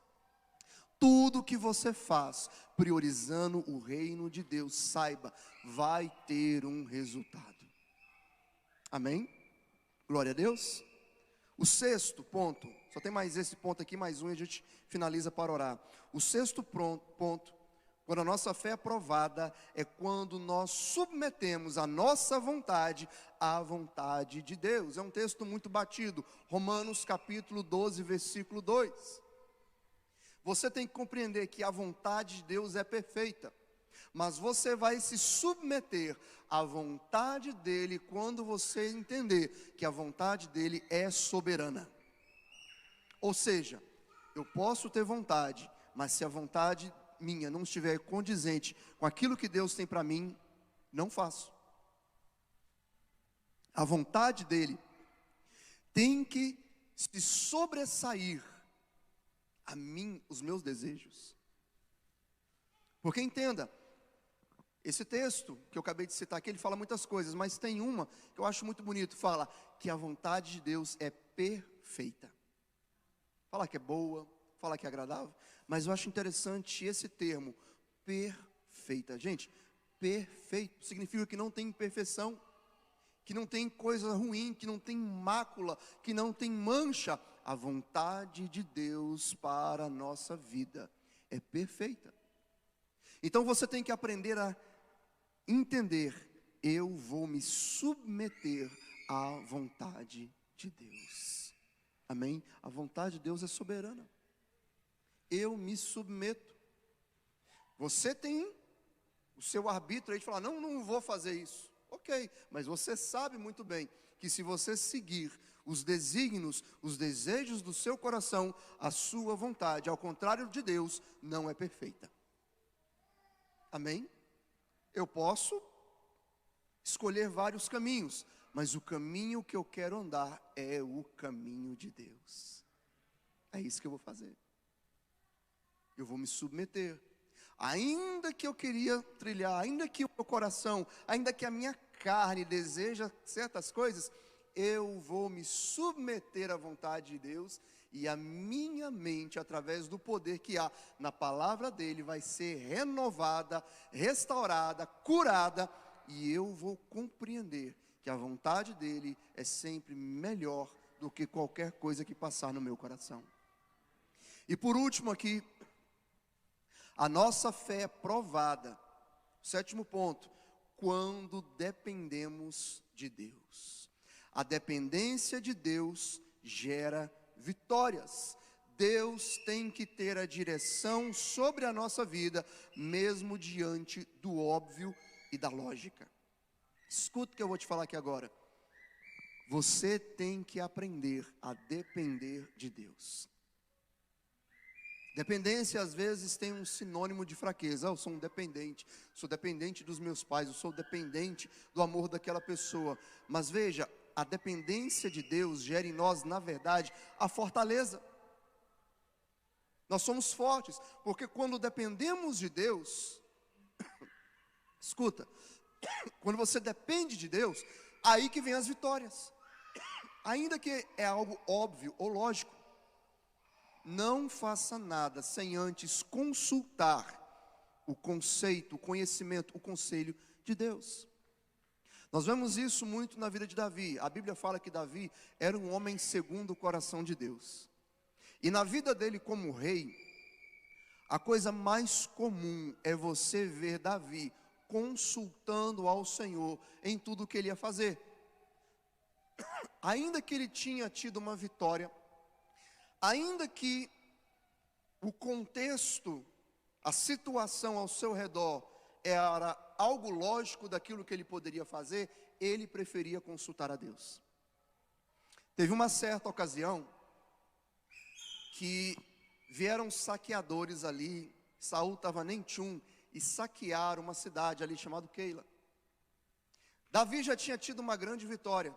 Tudo que você faz, priorizando o reino de Deus, saiba, vai ter um resultado. Amém? Glória a Deus. O 6º ponto, só tem mais esse ponto aqui, mais um, e a gente finaliza para orar. O 6º ponto, quando a nossa fé é provada, é quando nós submetemos a nossa vontade à vontade de Deus. É um texto muito batido, Romanos capítulo 12, versículo 2. Você tem que compreender que a vontade de Deus é perfeita, mas você vai se submeter à vontade dEle quando você entender que a vontade dEle é soberana. Ou seja, eu posso ter vontade, mas se a vontade minha não estiver condizente com aquilo que Deus tem para mim, não faço. A vontade dEle tem que se sobressair a mim, os meus desejos. Porque entenda, Esse texto que eu acabei de citar aqui, ele fala muitas coisas, mas tem uma que eu acho muito bonito, fala que a vontade de Deus é perfeita. Fala que é boa, fala que é agradável, mas eu acho interessante esse termo, perfeita. Gente, perfeito significa que não tem imperfeição, que não tem coisa ruim, que não tem mácula, que não tem mancha. A vontade de Deus para a nossa vida é perfeita. Então você tem que aprender a entender, eu vou me submeter à vontade de Deus. Amém? A vontade de Deus é soberana. Eu me submeto. Você tem o seu arbítrio aí de falar, não vou fazer isso. Ok, mas você sabe muito bem que se você seguir os desígnios, os desejos do seu coração, a sua vontade, ao contrário de Deus, não é perfeita. Amém? Eu posso escolher vários caminhos, mas o caminho que eu quero andar é o caminho de Deus. É isso que eu vou fazer. Eu vou me submeter. Ainda que eu queria trilhar, ainda que o meu coração, ainda que a minha carne deseja certas coisas, eu vou me submeter à vontade de Deus, e a minha mente, através do poder que há na palavra dele, vai ser renovada, restaurada, curada, e eu vou compreender que a vontade dele é sempre melhor do que qualquer coisa que passar no meu coração. E por último aqui, a nossa fé é provada. Sétimo ponto, quando dependemos de Deus. A dependência de Deus gera vitórias. Deus tem que ter a direção sobre a nossa vida, mesmo diante do óbvio e da lógica. Escuta o que eu vou te falar aqui agora. Você tem que aprender a depender de Deus. Dependência às vezes tem um sinônimo de fraqueza. Eu sou um dependente, sou dependente dos meus pais, eu sou dependente do amor daquela pessoa. Mas veja, a dependência de Deus gera em nós, na verdade, a fortaleza. Nós somos fortes, porque quando dependemos de Deus, escuta, quando você depende de Deus, aí que vem as vitórias. Ainda que é algo óbvio ou lógico, não faça nada sem antes consultar o conceito, o conhecimento, o conselho de Deus. Nós vemos isso muito na vida de Davi. A Bíblia fala que Davi era um homem segundo o coração de Deus. E na vida dele como rei, a coisa mais comum é você ver Davi consultando ao Senhor em tudo o que ele ia fazer. Ainda que ele tinha tido uma vitória, ainda que o contexto, a situação ao seu redor era algo lógico daquilo que ele poderia fazer, ele preferia consultar a Deus. Teve uma certa ocasião que vieram saqueadores ali, Saul estava nem tchum, e saquearam uma cidade ali chamada Keila. Davi já tinha tido uma grande vitória,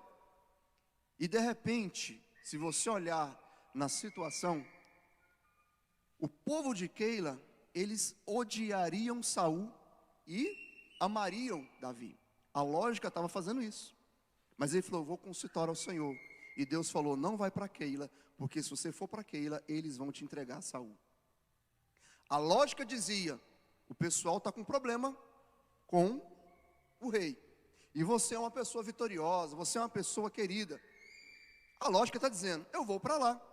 e de repente, se você olhar na situação, o povo de Keila, eles odiariam Saul e amariam Davi. A lógica estava fazendo isso. Mas ele falou, vou consultar ao Senhor. E Deus falou, não vai para Keila, porque se você for para Keila, eles vão te entregar a Saul. A lógica dizia, o pessoal está com problema com o rei. E você é uma pessoa vitoriosa, você é uma pessoa querida. A lógica está dizendo, eu vou para lá.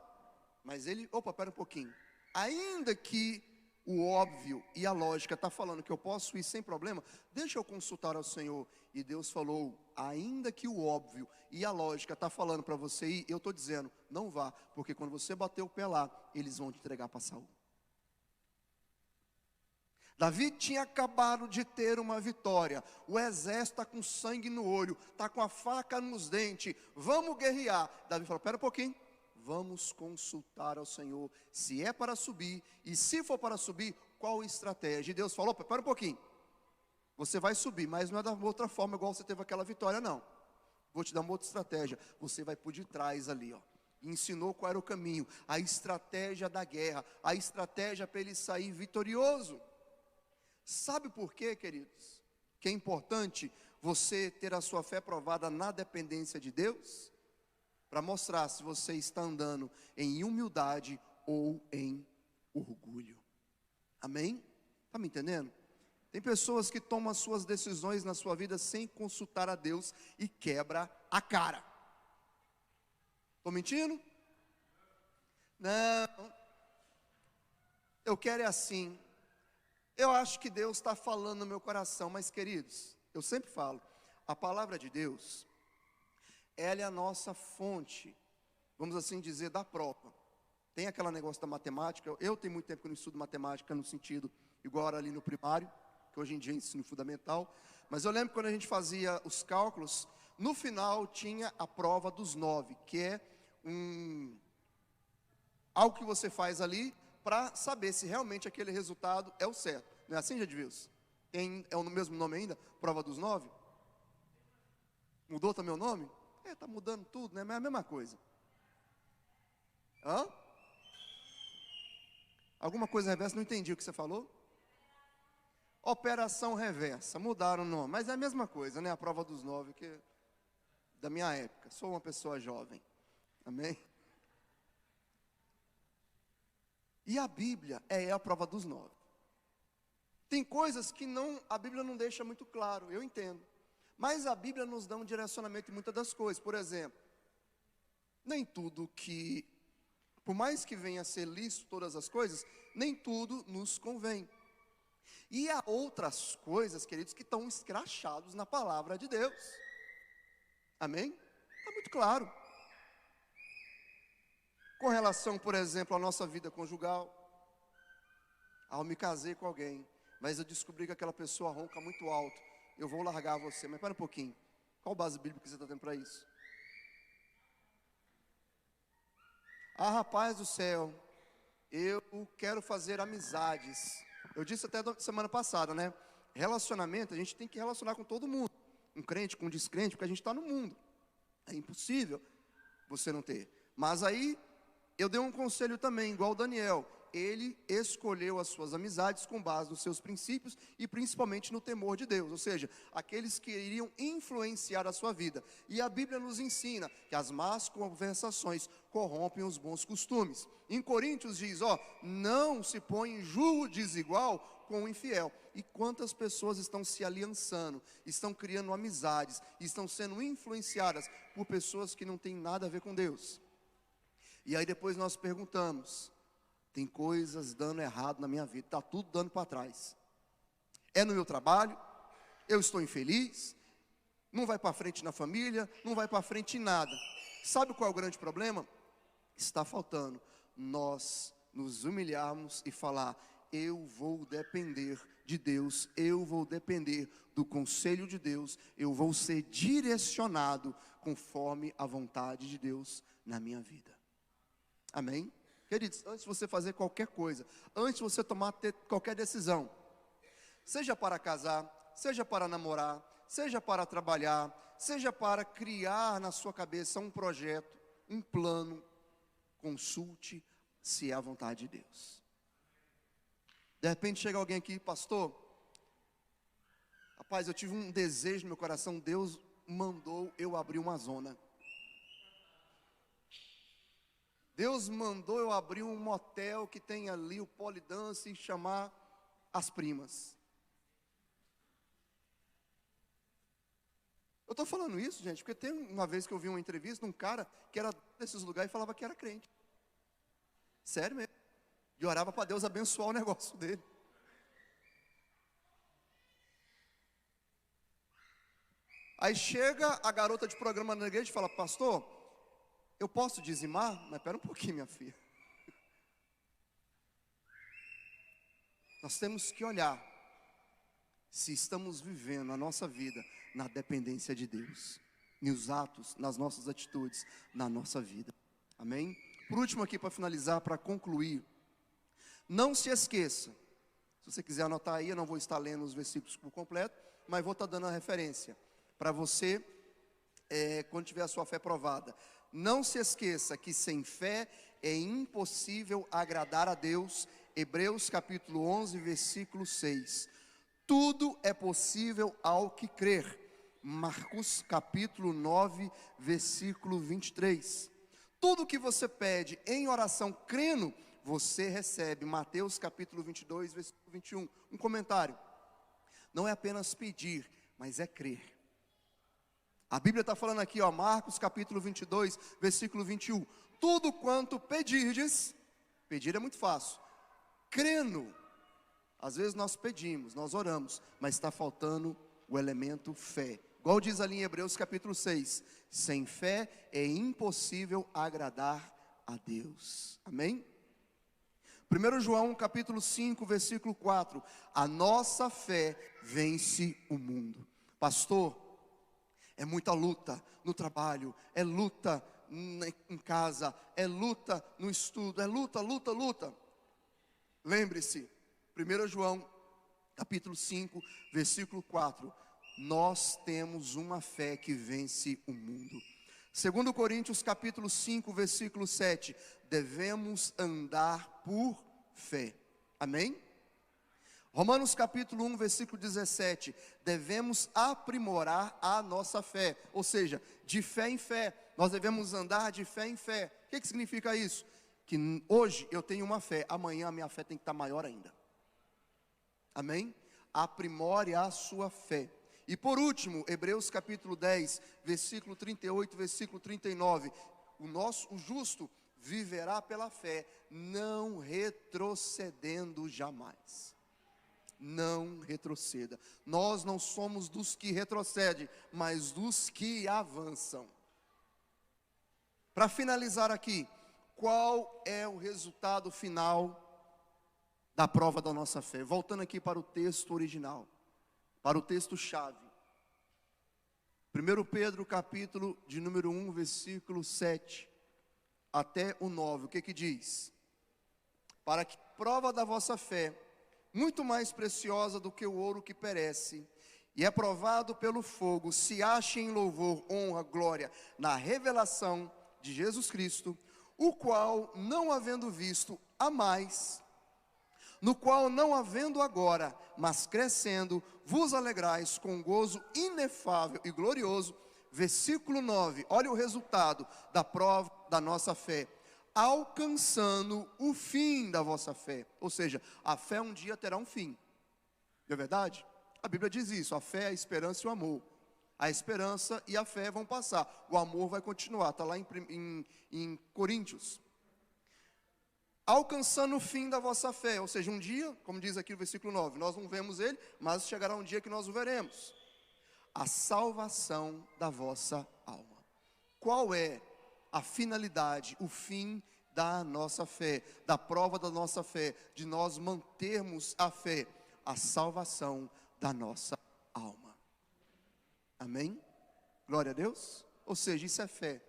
Mas ele, pera um pouquinho. Ainda que o óbvio e a lógica está falando que eu posso ir sem problema, deixa eu consultar ao Senhor. E Deus falou, ainda que o óbvio e a lógica está falando para você ir, eu estou dizendo, não vá, porque quando você bater o pé lá, eles vão te entregar para Saul. Davi tinha acabado de ter uma vitória, o exército está com sangue no olho, está com a faca nos dentes, vamos guerrear. Davi falou, pera um pouquinho, vamos consultar ao Senhor, se é para subir, e se for para subir, qual a estratégia? E Deus falou, pera um pouquinho, você vai subir, mas não é da outra forma, igual você teve aquela vitória não, vou te dar uma outra estratégia, você vai por detrás ali, e ensinou qual era o caminho, a estratégia da guerra, a estratégia para ele sair vitorioso. Sabe por quê, queridos? que é importante você ter a sua fé provada na dependência de Deus, para mostrar se você está andando em humildade ou em orgulho. Amém? Está me entendendo? Tem pessoas que tomam as suas decisões na sua vida sem consultar a Deus e quebra a cara. Estou mentindo? Não. Eu quero é assim. Eu acho que Deus está falando no meu coração, mas queridos, eu sempre falo, a palavra de Deus, ela é a nossa fonte, vamos assim dizer, da prova. Tem aquele negócio da matemática, eu tenho muito tempo que eu não estudo matemática no sentido, igual era ali no primário, que hoje em dia é ensino fundamental, mas eu lembro que quando a gente fazia os cálculos, no final tinha a prova dos 9, que é algo que você faz ali, para saber se realmente aquele resultado é o certo. Não é assim, Jadvilson? É o mesmo nome ainda? Prova dos 9? Mudou também o nome? Está mudando tudo, né? Mas é a mesma coisa. Hã? Alguma coisa reversa? Não entendi o que você falou. Operação reversa. Mudaram o nome. Mas é a mesma coisa, né? A prova dos 9, que da minha época. Sou uma pessoa jovem. Amém? E a Bíblia é a prova dos 9. Tem coisas que a Bíblia não deixa muito claro, eu entendo. Mas a Bíblia nos dá um direcionamento em muitas das coisas. Por exemplo, nem tudo que, por mais que venha a ser lícito todas as coisas, nem tudo nos convém. E há outras coisas, queridos, que estão escrachados na palavra de Deus. Amém? Está muito claro. Com relação, por exemplo, à nossa vida conjugal. Eu me casei com alguém, mas eu descobri que aquela pessoa ronca muito alto. Eu vou largar você, mas espera um pouquinho. Qual base bíblica que você está tendo para isso? Rapaz do céu, eu quero fazer amizades. Eu disse até semana passada, né? Relacionamento, a gente tem que relacionar com todo mundo. Um crente com um descrente, porque a gente está no mundo. É impossível você não ter. Mas aí, eu dei um conselho também, igual o Daniel. Ele escolheu as suas amizades com base nos seus princípios e principalmente no temor de Deus, ou seja, aqueles que iriam influenciar a sua vida. E a Bíblia nos ensina que as más conversações corrompem os bons costumes. Em Coríntios diz, não se põe em julgo desigual com o infiel. E quantas pessoas estão se aliançando, estão criando amizades, estão sendo influenciadas por pessoas que não têm nada a ver com Deus. E aí depois nós perguntamos, tem coisas dando errado na minha vida, está tudo dando para trás. É no meu trabalho, eu estou infeliz, não vai para frente na família, não vai para frente em nada. Sabe qual é o grande problema? Está faltando nós nos humilharmos e falar, eu vou depender de Deus, eu vou depender do conselho de Deus, eu vou ser direcionado conforme a vontade de Deus na minha vida. Amém? Queridos, antes de você fazer qualquer coisa, antes de você tomar qualquer decisão, seja para casar, seja para namorar, seja para trabalhar, seja para criar na sua cabeça um projeto, um plano, consulte se é a vontade de Deus. De repente chega alguém aqui, pastor, rapaz, eu tive um desejo no meu coração, Deus mandou eu abrir uma zona. Deus mandou eu abrir um motel que tem ali o polidense e chamar as primas. Eu estou falando isso, gente, porque tem uma vez que eu vi uma entrevista de um cara que era desses lugares e falava que era crente. Sério mesmo. E orava para Deus abençoar o negócio dele. Aí chega a garota de programa na igreja e fala, pastor, eu posso dizimar? Mas espera um pouquinho, minha filha. Nós temos que olhar se estamos vivendo a nossa vida na dependência de Deus, nos atos, nas nossas atitudes, na nossa vida. Amém? Por último aqui, para finalizar, para concluir, não se esqueça, se você quiser anotar aí, eu não vou estar lendo os versículos por completo, mas vou estar dando a referência, para você, quando tiver a sua fé provada. Não se esqueça que sem fé é impossível agradar a Deus. Hebreus capítulo 11, versículo 6. Tudo é possível ao que crer. Marcos capítulo 9, versículo 23. Tudo que você pede em oração crendo, você recebe. Mateus capítulo 22, versículo 21. Um comentário. Não é apenas pedir, mas é crer. A Bíblia está falando aqui, ó, Marcos capítulo 22, versículo 21. Tudo quanto pedirdes, pedir é muito fácil. Crendo. Às vezes nós pedimos, nós oramos, mas está faltando o elemento fé. Igual diz ali em Hebreus capítulo 6, sem fé é impossível agradar a Deus. Amém? 1 João capítulo 5, versículo 4, a nossa fé vence o mundo. Pastor, é muita luta no trabalho, é luta em casa, é luta no estudo, é luta. Lembre-se, 1 João capítulo 5, versículo 4, nós temos uma fé que vence o mundo. 2 Coríntios capítulo 5, versículo 7, devemos andar por fé. Amém? Romanos capítulo 1, versículo 17, devemos aprimorar a nossa fé, ou seja, de fé em fé, nós devemos andar de fé em fé. O que significa isso? Que hoje eu tenho uma fé, amanhã a minha fé tem que estar maior ainda. Amém? Aprimore a sua fé. E por último, Hebreus capítulo 10, versículo 38, versículo 39, o justo viverá pela fé, não retrocedendo jamais. Não retroceda. Nós não somos dos que retrocedem, mas dos que avançam. Para finalizar aqui, qual é o resultado final da prova da nossa fé? Voltando aqui para o texto original, para o texto chave. 1 Pedro capítulo de número 1, versículo 7 até o 9, o que diz? Para que a prova da vossa fé, muito mais preciosa do que o ouro que perece, e é provado pelo fogo, se ache em louvor, honra, glória, na revelação de Jesus Cristo, o qual, não havendo visto, há mais, no qual não havendo agora, mas crescendo, vos alegrais com gozo inefável e glorioso. Versículo 9, olha o resultado da prova da nossa fé, alcançando o fim da vossa fé, ou seja, a fé um dia terá um fim, não é verdade? A Bíblia diz isso, a fé, a esperança e o amor. A esperança e a fé vão passar, o amor vai continuar, está lá em Coríntios. Alcançando o fim da vossa fé, ou seja, um dia, como diz aqui o versículo 9, nós não vemos ele, mas chegará um dia que nós o veremos. A salvação da vossa alma. Qual é a finalidade, o fim da nossa fé, da prova da nossa fé, de nós mantermos a fé? A salvação da nossa alma. Amém? Glória a Deus? Ou seja, isso é fé.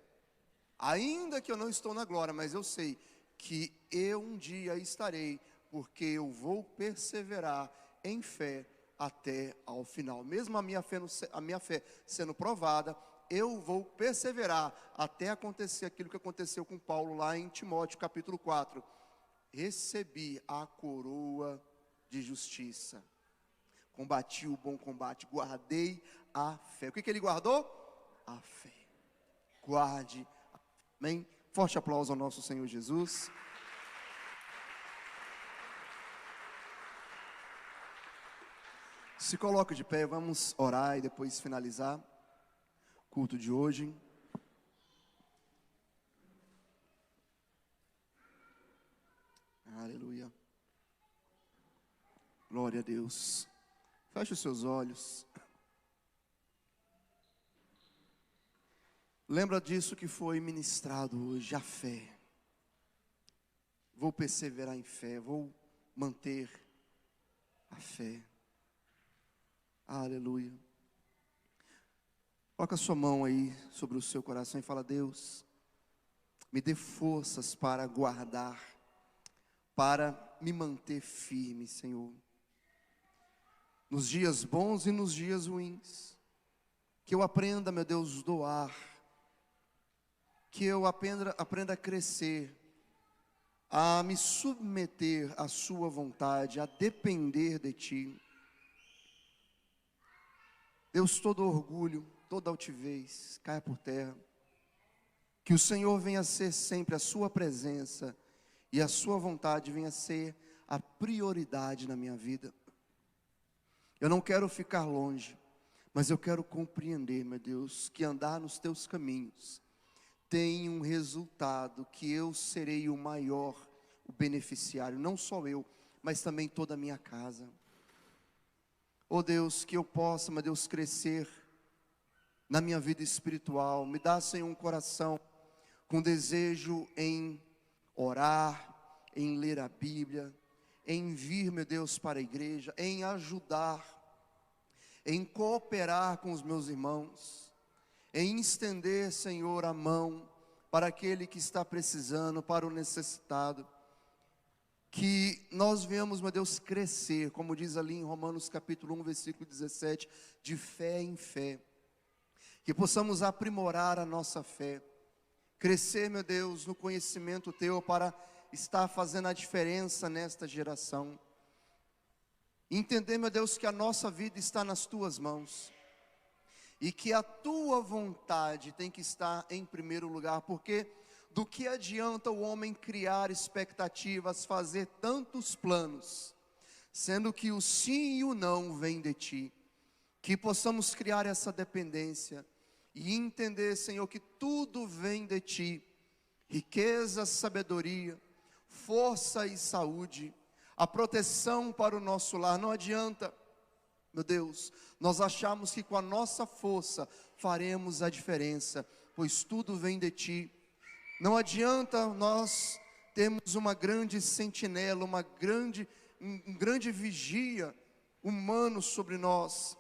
Ainda que eu não estou na glória, mas eu sei que eu um dia estarei, porque eu vou perseverar em fé até ao final. Mesmo a minha fé sendo provada, eu vou perseverar até acontecer aquilo que aconteceu com Paulo lá em Timóteo capítulo 4. Recebi a coroa de justiça, combati o bom combate, guardei a fé. O que ele guardou? A fé. Guarde a fé. Amém? Forte aplauso ao nosso Senhor Jesus. Se coloca de pé, vamos orar e depois finalizar o culto de hoje. Aleluia. Glória a Deus. Feche os seus olhos. Lembra disso que foi ministrado hoje, a fé. Vou perseverar em fé, vou manter a fé. Aleluia. Coloca a sua mão aí sobre o seu coração e fala: Deus, me dê forças para guardar, para me manter firme, Senhor, nos dias bons e nos dias ruins. Que eu aprenda, meu Deus, doar, que eu aprenda a crescer, a me submeter à sua vontade, a depender de Ti. Deus, todo orgulho, toda altivez, caia por terra. Que o Senhor venha a ser sempre a sua presença e a sua vontade venha a ser a prioridade na minha vida. Eu não quero ficar longe, mas eu quero compreender, meu Deus, que andar nos teus caminhos tem um resultado, que eu serei o maior, o beneficiário, não só eu, mas também toda a minha casa. Oh Deus, que eu possa, meu Deus, crescer na minha vida espiritual. Me dá, Senhor, um coração com desejo em orar, em ler a Bíblia, em vir, meu Deus, para a igreja, em ajudar, em cooperar com os meus irmãos, em estender, Senhor, a mão para aquele que está precisando, para o necessitado. Que nós venhamos, meu Deus, crescer, como diz ali em Romanos capítulo 1, versículo 17, de fé em fé. Que possamos aprimorar a nossa fé, crescer, meu Deus, no conhecimento Teu, para estar fazendo a diferença nesta geração. Entender, meu Deus, que a nossa vida está nas Tuas mãos, e que a Tua vontade tem que estar em primeiro lugar, porque do que adianta o homem criar expectativas, fazer tantos planos, sendo que o sim e o não vêm de Ti. Que possamos criar essa dependência e entender, Senhor, que tudo vem de Ti. Riqueza, sabedoria, força e saúde, a proteção para o nosso lar. Não adianta, meu Deus, nós achamos que com a nossa força faremos a diferença, pois tudo vem de Ti. Não adianta nós termos uma grande sentinela, um grande vigia humano sobre nós.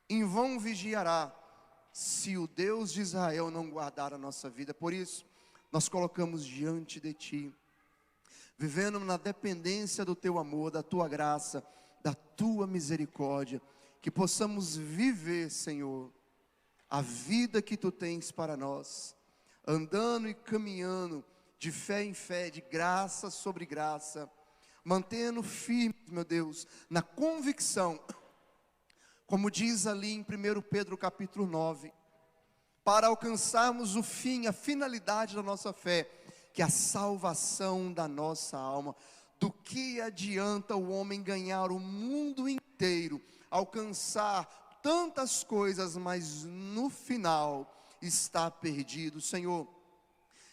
Em vão vigiará, se o Deus de Israel não guardar a nossa vida. Por isso, nós colocamos diante de Ti, vivendo na dependência do Teu amor, da Tua graça, da Tua misericórdia, que possamos viver, Senhor, a vida que Tu tens para nós, andando e caminhando de fé em fé, de graça sobre graça, mantendo firme, meu Deus, na convicção, como diz ali em 1 Pedro capítulo 9, para alcançarmos o fim, a finalidade da nossa fé, que é a salvação da nossa alma. Do que adianta o homem ganhar o mundo inteiro, alcançar tantas coisas, mas no final está perdido? Senhor,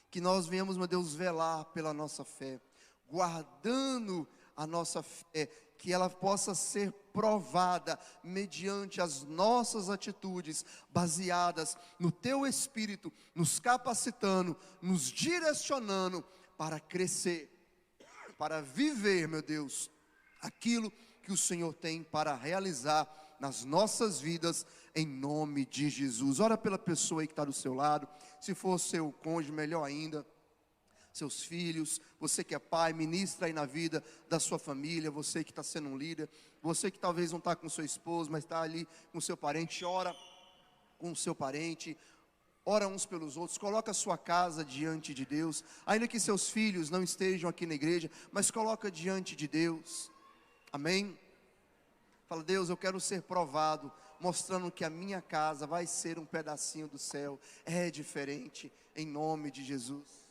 que nós venhamos, meu Deus, velar pela nossa fé, guardando a nossa fé, que ela possa ser provada mediante as nossas atitudes, baseadas no Teu Espírito, nos capacitando, nos direcionando para crescer, para viver, meu Deus, aquilo que o Senhor tem para realizar nas nossas vidas, em nome de Jesus. Ora pela pessoa aí que está do seu lado, se for seu cônjuge, melhor ainda, seus filhos, você que é pai, ministra aí na vida da sua família, você que está sendo um líder, você que talvez não está com seu esposo, mas está ali com seu parente, ora com o seu parente, ora uns pelos outros, coloca a sua casa diante de Deus, ainda que seus filhos não estejam aqui na igreja, mas coloca diante de Deus, amém? Fala: Deus, eu quero ser provado, mostrando que a minha casa vai ser um pedacinho do céu, é diferente, em nome de Jesus.